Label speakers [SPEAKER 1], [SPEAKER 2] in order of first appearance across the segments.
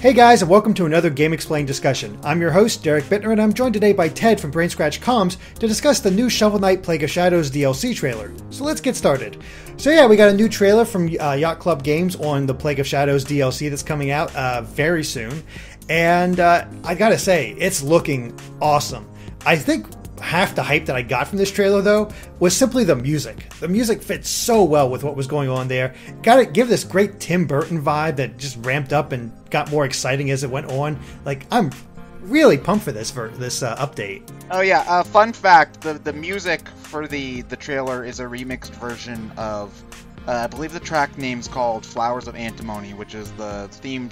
[SPEAKER 1] Hey guys, and welcome to another GameXplain discussion. I'm your host, Derek Bittner, and I'm joined today by Ted from Brain Scratch Comms to discuss the new Shovel Knight Plague of Shadows DLC trailer. So let's get started. So yeah, we got a new trailer from Yacht Club Games on the Plague of Shadows DLC that's coming out very soon. And I gotta say, it's looking awesome. I think half the hype that I got from this trailer, though, was simply the music. The music fits so well with what was going on there. Gotta give this great Tim Burton vibe that just ramped up and got more exciting as it went on. Like, I'm really pumped for this update.
[SPEAKER 2] Oh yeah, fun fact, the music for the trailer is a remixed version of I believe the track name's called Flowers of Antimony, which is the theme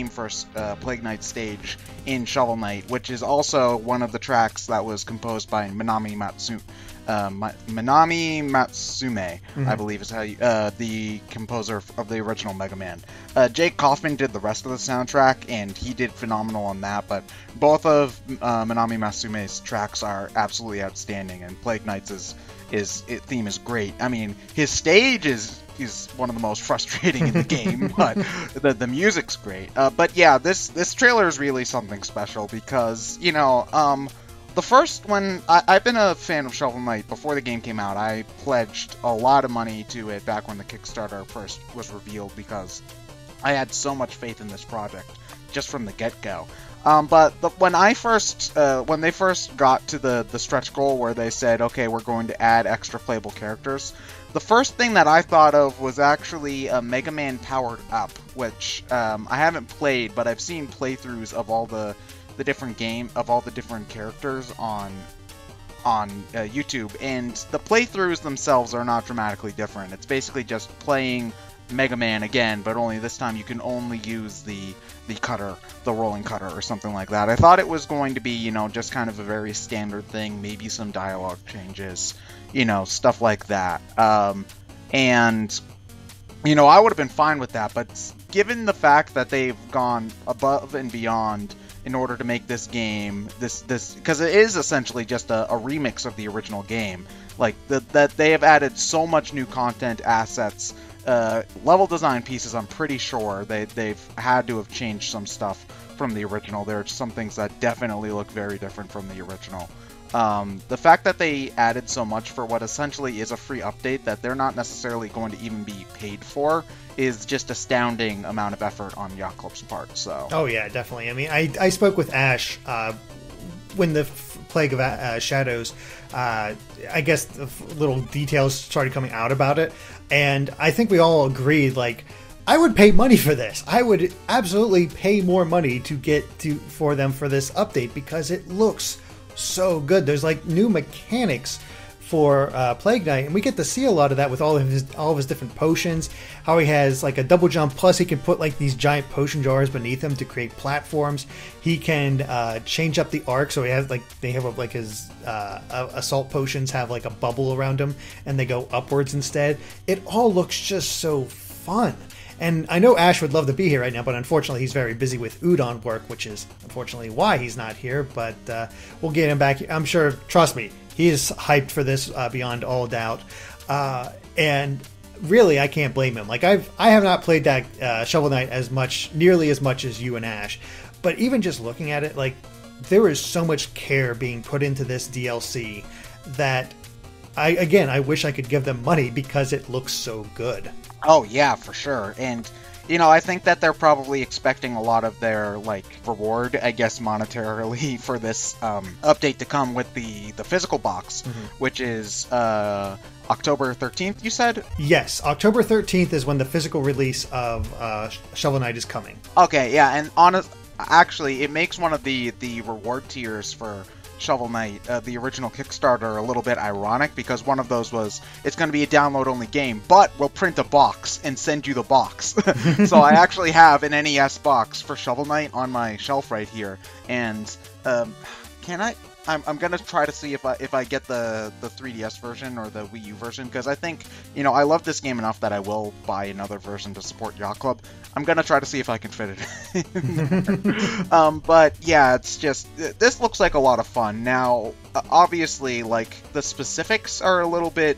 [SPEAKER 2] for Plague Knight stage in Shovel Knight, which is also one of the tracks that was composed by Minami Matsume, I believe is how you, the composer of the original Mega Man. Jake Kaufman did the rest of the soundtrack, and he did phenomenal on that, but both of Minami Matsume's tracks are absolutely outstanding, and Plague Knight's theme is great. I mean, his stage is one of the most frustrating in the game, but the music's great. But yeah, this trailer is really something special because, you know, the first one, I've been a fan of Shovel Knight before the game came out. I pledged a lot of money to it back when the Kickstarter first was revealed because I had so much faith in this project just from the get-go. But when they first got to the stretch goal where they said, okay, we're going to add extra playable characters, the first thing that I thought of was actually a Mega Man Powered Up, which I haven't played, but I've seen playthroughs of all the different characters on YouTube, and the playthroughs themselves are not dramatically different. It's basically just playing Mega Man again, but only this time you can only use the cutter, the rolling cutter, or something like that. I thought it was going to be, you know, just kind of a very standard thing, maybe some dialogue changes, you know, stuff like that. And, you know, I would have been fine with that, but given the fact that they've gone above and beyond in order to make this game, this because it is essentially just a remix of the original game, like that they have added so much new content, assets, level design pieces. I'm pretty sure they've had to have changed some stuff from the original. There are some things that definitely look very different from the original. The fact that they added so much for what essentially is a free update that they're not necessarily going to even be paid for is just astounding amount of effort on Yacht Club's part. So. Oh yeah, definitely. I mean, I spoke with Ash when the Plague of Shadows, I guess the little details started coming out about it, and I think we all agreed, like, I would pay money for this. I would absolutely pay more money for them for this update because it looks so good. There's like new mechanics for Plague Knight, and we get to see a lot of that with all of his different potions. How he has like a double jump, plus he can put like these giant potion jars beneath him to create platforms. He can change up the arc, so he has his assault potions have like a bubble around him, and they go upwards instead. It all looks just so fun. And I know Ash would love to be here right now, but unfortunately he's very busy with Udon work, which is unfortunately why he's not here. But we'll get him back. I'm sure, trust me, he is hyped for this beyond all doubt. And really, I can't blame him. Like, I have not played that Shovel Knight nearly as much as you and Ash. But even just looking at it, like, there is so much care being put into this DLC that I wish I could give them money because it looks so good. Oh yeah, for sure. And, you know, I think that they're probably expecting a lot of their, like, reward, I guess, monetarily for this update to come with the physical box, which is October 13th, you said?
[SPEAKER 1] Yes, October 13th is when the physical release of Shovel Knight is coming.
[SPEAKER 2] Okay, yeah, and actually, it makes one of the reward tiers for Shovel Knight, the original Kickstarter, a little bit ironic, because one of those was, it's going to be a download-only game, but we'll print a box and send you the box. So I actually have an NES box for Shovel Knight on my shelf right here, and can I? I'm gonna try to see if I get the 3DS version or the Wii U version, because I think, you know, I love this game enough that I will buy another version to support Yacht Club. I'm gonna try to see if I can fit it in. But yeah, it's just, this looks like a lot of fun. Now, obviously, like, the specifics are a little bit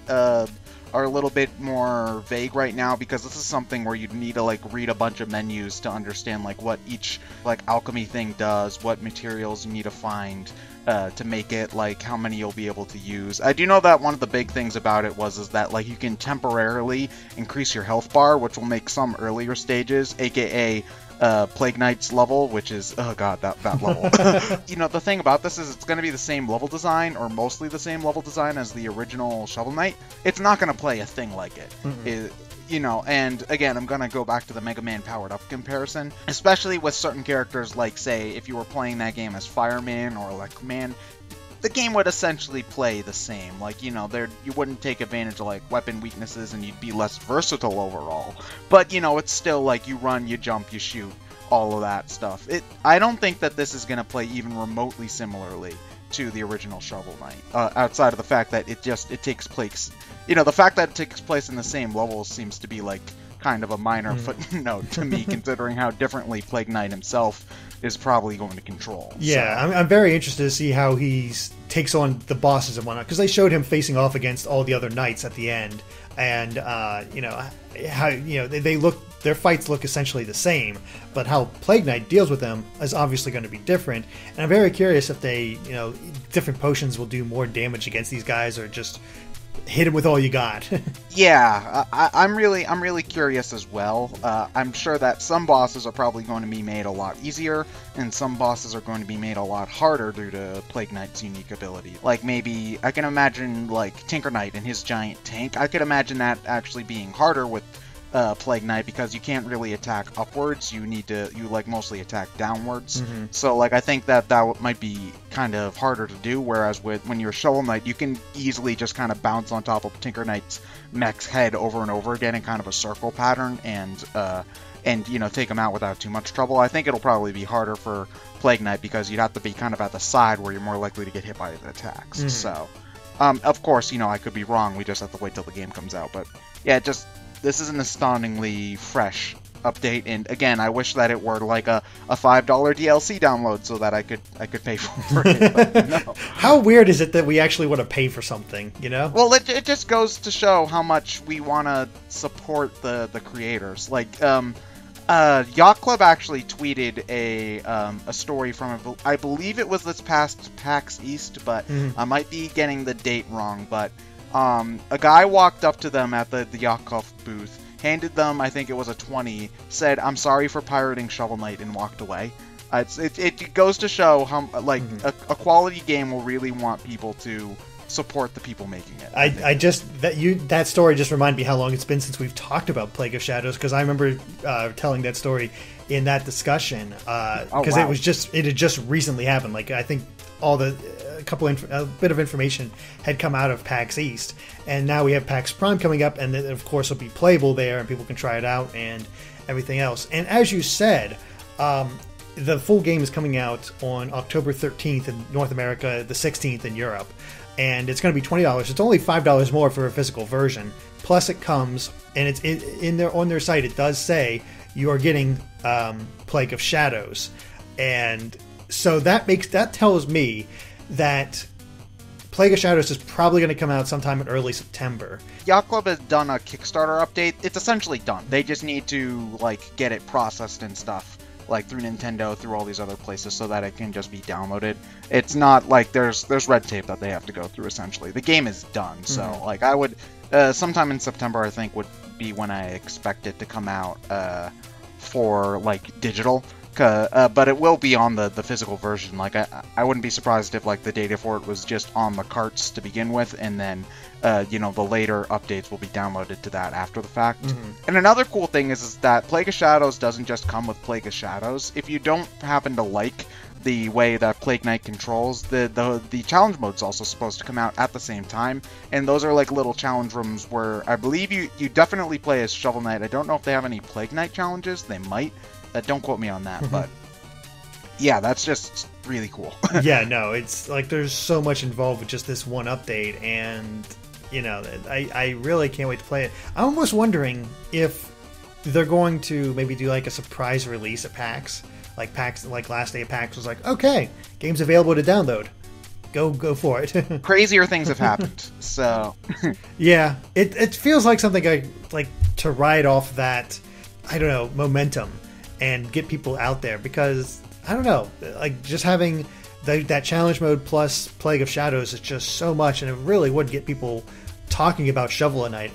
[SPEAKER 2] more vague right now, because this is something where you'd need to like read a bunch of menus to understand like what each like alchemy thing does, what materials you need to find to make it, like how many you'll be able to use. I do know that one of the big things about it is that like you can temporarily increase your health bar, which will make some earlier stages, aka Plague Knight's level, which is, oh god, that level. You know, the thing about this is it's going to be the same level design, or mostly the same level design as the original Shovel Knight. It's not going to play a thing like it. You know, and again, I'm going to go back to the Mega Man powered up comparison, especially with certain characters, like, say, if you were playing that game as Fireman or Electric Man, the game would essentially play the same. Like, you know, you wouldn't take advantage of, like, weapon weaknesses, and you'd be less versatile overall. But, you know, it's still, like, you run, you jump, you shoot, all of that stuff. I don't think that this is going to play even remotely similarly to the original Shovel Knight, outside of the fact that it takes place... You know, the fact that it takes place in the same level seems to be, like, kind of a minor footnote to me, considering how differently Plague Knight himself is probably going to control.
[SPEAKER 1] Yeah, so. I'm very interested to see how he takes on the bosses and whatnot, because they showed him facing off against all the other knights at the end, and you know how their fights look essentially the same, but how Plague Knight deals with them is obviously going to be different. And I'm very curious if they, you know, different potions will do more damage against these guys, or just hit him with all you got.
[SPEAKER 2] Yeah, I'm really curious as well. I'm sure that some bosses are probably going to be made a lot easier, and some bosses are going to be made a lot harder due to Plague Knight's unique ability. Like, maybe, I can imagine, like, Tinker Knight and his giant tank. I could imagine that actually being harder with Plague Knight, because you can't really attack upwards. You mostly attack downwards. So, like, I think that might be kind of harder to do, whereas when you're Shovel Knight, you can easily just kind of bounce on top of Tinker Knight's mech's head over and over again in kind of a circle pattern, and you know, take him out without too much trouble. I think it'll probably be harder for Plague Knight, because you'd have to be kind of at the side where you're more likely to get hit by the attacks. So, of course, you know, I could be wrong. We just have to wait till the game comes out. But yeah, this is an astoundingly fresh update, and again, I wish that it were like a $5 DLC download so that I could pay for it. But no.
[SPEAKER 1] How weird is it that we actually want to pay for something, you know?
[SPEAKER 2] Well, it just goes to show how much we want to support the creators. Like, Yacht Club actually tweeted a story from, I believe it was this past PAX East, but I might be getting the date wrong, but a guy walked up to them at the Yacht Club booth, handed them, I think it was a 20, said, "I'm sorry for pirating Shovel Knight," and walked away. It goes to show how, like, a quality game will really want people to support the people making it. That
[SPEAKER 1] story just reminded me how long it's been since we've talked about Plague of Shadows, because I remember telling that story in that discussion, because it had just recently happened. Like, I think a bit of information had come out of PAX East, and now we have PAX Prime coming up, and then of course it'll be playable there, and people can try it out and everything else. And as you said, the full game is coming out on October 13th in North America, the 16th in Europe, and it's going to be $20. It's only $5 more for a physical version. Plus, it comes, and it's on their site. It does say you are getting Plague of Shadows, and so that tells me that Plague of Shadows is probably going to come out sometime in early September.
[SPEAKER 2] Yacht Club has done a Kickstarter update. It's essentially done. They just need to, like, get it processed and stuff, like, through Nintendo, through all these other places, so that it can just be downloaded. It's not like there's red tape that they have to go through, essentially. The game is done, so, like, I would... sometime in September, I think, would be when I expect it to come out for, like, digital. But it will be on the physical version. Like, I wouldn't be surprised if, like, the data for it was just on the carts to begin with, and then, you know, the later updates will be downloaded to that after the fact. And another cool thing is that Plague of Shadows doesn't just come with Plague of Shadows. If you don't happen to like the way that Plague Knight controls, the challenge mode's also supposed to come out at the same time, and those are like little challenge rooms where I believe you definitely play as Shovel Knight. I don't know if they have any Plague Knight challenges. They might. Don't quote me on that, but yeah, that's just really cool.
[SPEAKER 1] Yeah, no, it's like there's so much involved with just this one update, and you know, I really can't wait to play it. I'm almost wondering if they're going to maybe do like a surprise release at PAX. Like PAX, like last day of PAX was like, okay, game's available to download. Go for it.
[SPEAKER 2] Crazier things have happened. So
[SPEAKER 1] yeah, it feels like something like to ride off that, I don't know, momentum and get people out there, because I don't know, like just having that challenge mode plus Plague of Shadows is just so much, and it really would get people talking about Shovel Knight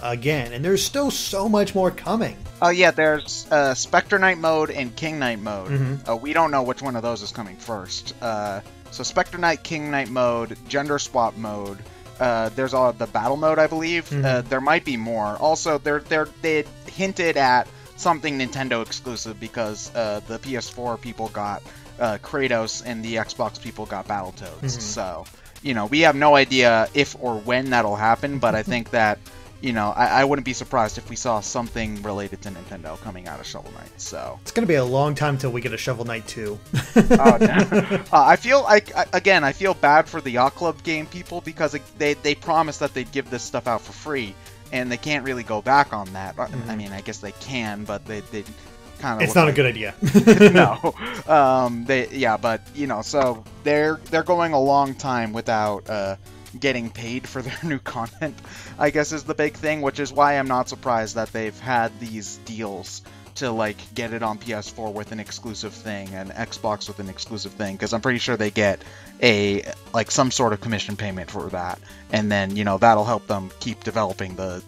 [SPEAKER 1] again, and there's still so much more coming.
[SPEAKER 2] Oh yeah, there's Spectre Knight mode and King Knight mode.
[SPEAKER 1] Mm-hmm.
[SPEAKER 2] We don't know which one of those is coming first. So Spectre Knight, King Knight mode, gender swap mode. There's the battle mode, I believe.
[SPEAKER 1] Mm-hmm.
[SPEAKER 2] There might be more. Also, they hinted at something Nintendo exclusive, because the PS4 people got Kratos and the Xbox people got Battletoads.
[SPEAKER 1] Mm-hmm.
[SPEAKER 2] So, you know, we have no idea if or when that'll happen, but I think that, you know, I wouldn't be surprised if we saw something related to Nintendo coming out of Shovel Knight. So
[SPEAKER 1] it's going to be a long time till we get a Shovel Knight 2.
[SPEAKER 2] Oh, no. I feel like, again, I feel bad for the Yacht Club game people, because they promised that they'd give this stuff out for free, and they can't really go back on that.
[SPEAKER 1] Mm-hmm.
[SPEAKER 2] I mean, I guess they can, but they kind of.
[SPEAKER 1] It's not a good idea.
[SPEAKER 2] No. But you know, so they're going a long time without getting paid for their new content, I guess, is the big thing, which is why I'm not surprised that they've had these deals to like get it on PS4 with an exclusive thing and Xbox with an exclusive thing, because I'm pretty sure they get some sort of commission payment for that, and then, you know, that'll help them keep developing the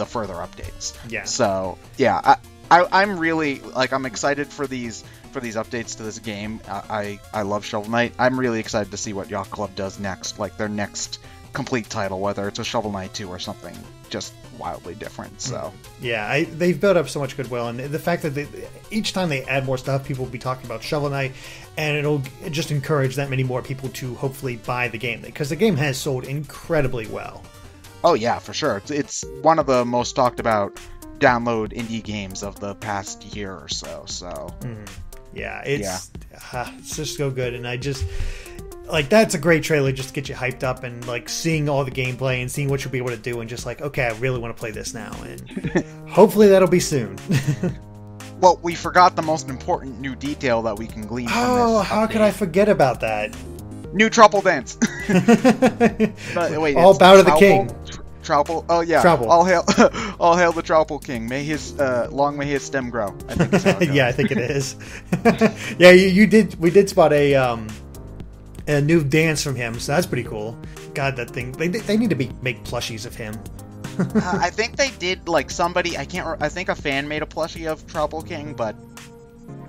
[SPEAKER 2] further updates.
[SPEAKER 1] Yeah.
[SPEAKER 2] So yeah, I'm really I'm excited for these updates to this game. I love Shovel Knight. I'm really excited to see what Yacht Club does next, like their next complete title, whether it's a Shovel Knight 2 or something just wildly different. So
[SPEAKER 1] yeah, they've built up so much goodwill, and the fact that each time they add more stuff, people will be talking about Shovel Knight, and it'll just encourage that many more people to hopefully buy the game, because the game has sold incredibly well.
[SPEAKER 2] Oh yeah, for sure. It's one of the most talked about download indie games of the past year or so. So
[SPEAKER 1] yeah, it's just so good, and I just like, that's a great trailer just to get you hyped up, and like seeing all the gameplay and seeing what you'll be able to do, and just like, okay, I really want to play this now, and hopefully that'll be soon.
[SPEAKER 2] Well, we forgot the most important new detail that we can glean from this.
[SPEAKER 1] Oh, how could I forget about that?
[SPEAKER 2] New Trouble Dance. Wait,
[SPEAKER 1] all bow to the king.
[SPEAKER 2] Trouble. Oh yeah.
[SPEAKER 1] Trouble.
[SPEAKER 2] All hail the Trouble King. May his long may his stem grow, I think is how it goes.
[SPEAKER 1] Yeah, I think it is. Yeah, we did spot a new dance from him, so that's pretty cool. God, that thing, they need to make plushies of him.
[SPEAKER 2] I think they did, like, somebody, I think a fan made a plushie of Trouble King, but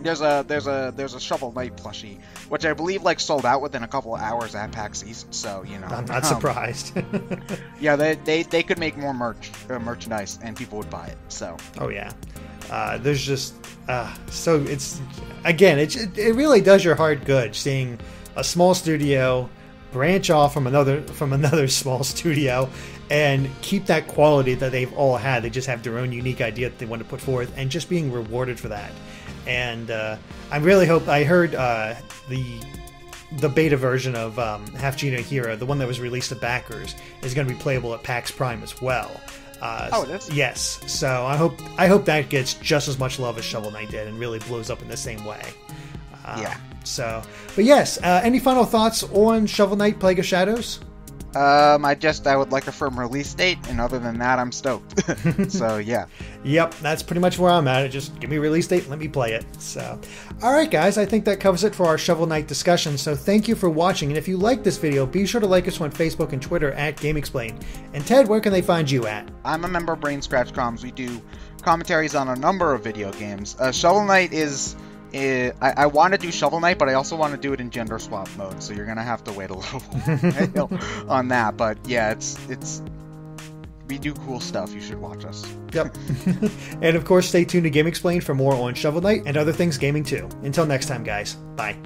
[SPEAKER 2] there's a Shovel Knight plushie, which I believe like sold out within a couple of hours at PAX East. So, you know,
[SPEAKER 1] I'm not surprised.
[SPEAKER 2] Yeah, they could make more merchandise and people would buy it. So. Oh
[SPEAKER 1] yeah, there's just so it's, again, it really does your heart good seeing a small studio branch off from another small studio and keep that quality that they've all had. They just have their own unique idea that they want to put forth, and just being rewarded for that. And I really hope, I heard the beta version of Half Geno Hero, the one that was released to backers, is going to be playable at PAX Prime as well.
[SPEAKER 2] It is?
[SPEAKER 1] Yes. So I hope that gets just as much love as Shovel Knight did and really blows up in the same way.
[SPEAKER 2] Yeah.
[SPEAKER 1] So, but yes, any final thoughts on Shovel Knight Plague of Shadows?
[SPEAKER 2] I would like a firm release date, and other than that, I'm stoked. So, yeah.
[SPEAKER 1] Yep, that's pretty much where I'm at. Just give me a release date and let me play it. So, alright guys, I think that covers it for our Shovel Knight discussion, so thank you for watching, and if you like this video, be sure to like us on Facebook and Twitter at GameXplain. And Ted, where can they find you at?
[SPEAKER 2] I'm a member of Brain Scratch Comms. We do commentaries on a number of video games. Shovel Knight is... I want to do Shovel Knight, but I also want to do it in gender swap mode, so you're gonna have to wait a little while on that. But yeah, it's we do cool stuff. You should watch us.
[SPEAKER 1] Yep. And of course, stay tuned to GameXplain for more on Shovel Knight and other things gaming too. Until next time, guys. Bye.